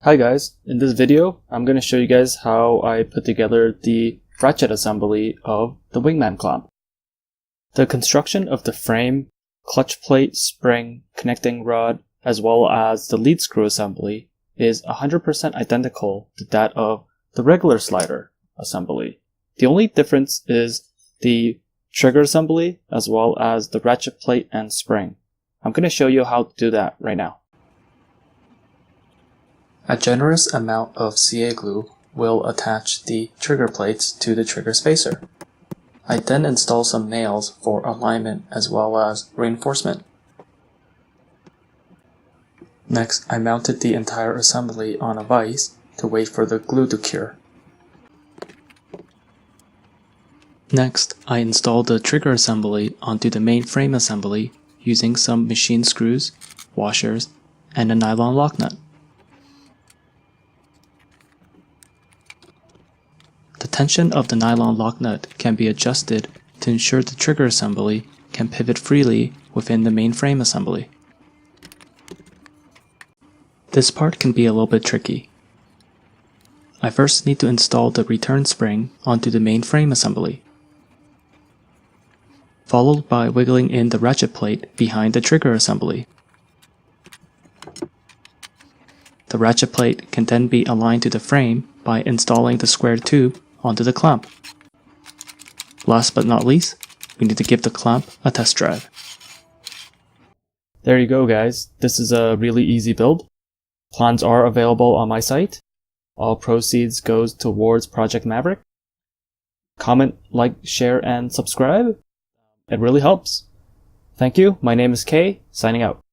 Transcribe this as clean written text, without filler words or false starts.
Hi guys, in this video I'm going to show you guys how I put together the ratchet assembly of the Wingman clamp. The construction of the frame, clutch plate, spring, connecting rod, as well as the lead screw assembly is 100% identical to that of the regular slider assembly. The only difference is the trigger assembly as well as the ratchet plate and spring. I'm going to show you how to do that right now. A generous amount of CA glue will attach the trigger plates to the trigger spacer. I then install some nails for alignment as well as reinforcement. Next, I mounted the entire assembly on a vise to wait for the glue to cure. Next, I installed the trigger assembly onto the main frame assembly using some machine screws, washers, and a nylon lock nut. The tension of the nylon lock nut can be adjusted to ensure the trigger assembly can pivot freely within the main frame assembly. This part can be a little bit tricky. I first need to install the return spring onto the main frame assembly, followed by wiggling in the ratchet plate behind the trigger assembly. The ratchet plate can then be aligned to the frame by installing the square tube onto the clamp. Last but not least, we need to give the clamp a test drive. There you go guys, this is a really easy build. Plans are available on my site. All proceeds goes towards Project Maverick. Comment, like, share, and subscribe. It really helps. Thank you, my name is Kay, signing out.